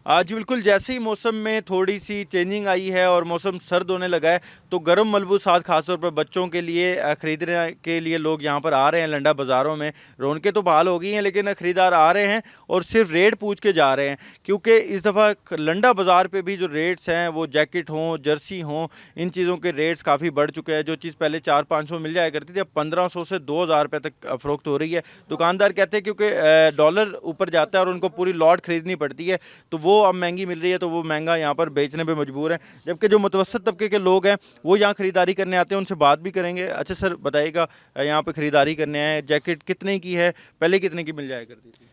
जी बिल्कुल, जैसे ही मौसम में थोड़ी सी चेंजिंग आई है और मौसम सर्द होने लगा है तो गर्म मलबूसात खासतौर पर बच्चों के लिए ख़रीदने के लिए लोग यहाँ पर आ रहे हैं लंडा बाज़ारों में। रौनकें तो बहाल हो गई हैं लेकिन ख़रीदार आ रहे हैं और सिर्फ रेट पूछ के जा रहे हैं, क्योंकि इस दफ़ा लंडा बाज़ार पे भी जो रेट्स हैं वो जैकेट हों, जर्सी हों, इन चीज़ों के रेट्स काफ़ी बढ़ चुके हैं। जो चीज़ पहले 400-500 मिल जाया करती थी अब 1500 से 2000 रुपये तक फ़रोख्त हो रही है। दुकानदार कहते हैं क्योंकि डॉलर ऊपर जाता है और उनको पूरी लॉट ख़रीदनी पड़ती है तो वो अब महंगी मिल रही है, तो वो महंगा यहाँ पर बेचने पे मजबूर हैं। जबकि जो मुतवसत तबके के लोग हैं वो यहाँ ख़रीदारी करने आते हैं, उनसे बात भी करेंगे। अच्छा सर बताइएगा, यहाँ पे ख़रीदारी करने आए, जैकेट कितने की है, पहले कितने की मिल जाया करती थी?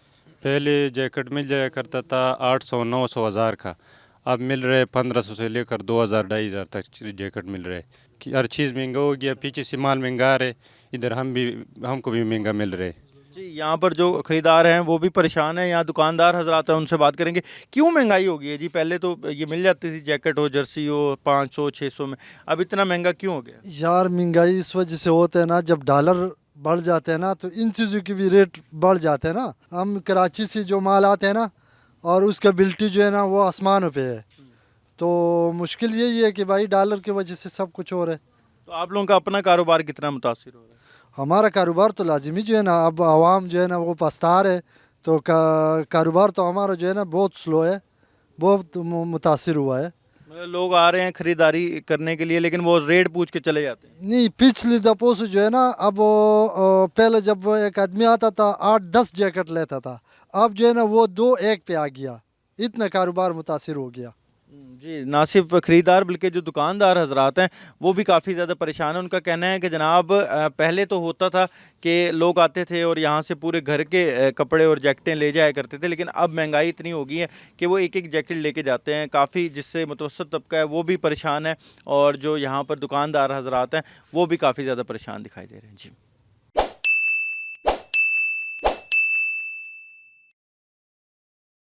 पहले जैकेट मिल जाया करता था 800 900 हज़ार का। अब मिल रहे 1500 से लेकर 2000 2500 तक जैकेट मिल रहे कि हर चीज़ महंगा हो गया। पीछे से माल महंगा आ रहे, इधर हमको भी महंगा मिल रहे। जी, यहाँ पर जो ख़रीदार हैं वो भी परेशान हैं। यहाँ दुकानदार हजरात हैं, उनसे बात करेंगे क्यों महंगाई हो गई है जी। पहले तो ये मिल जाती थी, जैकेट हो, जर्सी हो 500-600 में, अब इतना महंगा क्यों हो गया? यार महंगाई इस वजह से होते हैं ना, जब डॉलर बढ़ जाते हैं ना तो इन चीज़ों की भी रेट बढ़ जाते हैं ना। हम कराची से जो माल आते हैं ना और उसका बिल्टी जो है ना वो आसमानों पे है, तो मुश्किल यही है कि भाई डॉलर की वजह से सब कुछ हो रहा है। तो आप लोगों का अपना कारोबार कितना मुतासिर हो रहा है? हमारा कारोबार तो लाजिमी जो है ना, अब आवाम जो है ना वो पछता है, तो कारोबार तो हमारा जो है ना बहुत स्लो है, बहुत मुतासिर हुआ है। मतलब लोग आ रहे हैं ख़रीदारी करने के लिए लेकिन वो रेट पूछ के चले जाते हैं। नहीं, पिछली दफ़ों से जो है ना, अब पहले जब एक आदमी आता था 8-10 जैकेट लेता था, अब जो है ना वो 2-1 पे आ गया, इतना कारोबार मुतासिर हो गया। जी, ना सिर्फ ख़रीदार बल्कि जो दुकानदार हजरात हैं वो भी काफ़ी ज़्यादा परेशान हैं। उनका कहना है कि जनाब पहले तो होता था कि लोग आते थे और यहाँ से पूरे घर के कपड़े और जैकेटें ले जाया करते थे, लेकिन अब महंगाई इतनी हो गई है कि वो एक एक जैकेट लेके जाते हैं काफ़ी, जिससे मुतवसत तबका है वो भी परेशान है और जो यहाँ पर दुकानदार हजरात हैं वो भी काफ़ी ज़्यादा परेशान दिखाई दे रहे हैं। जी।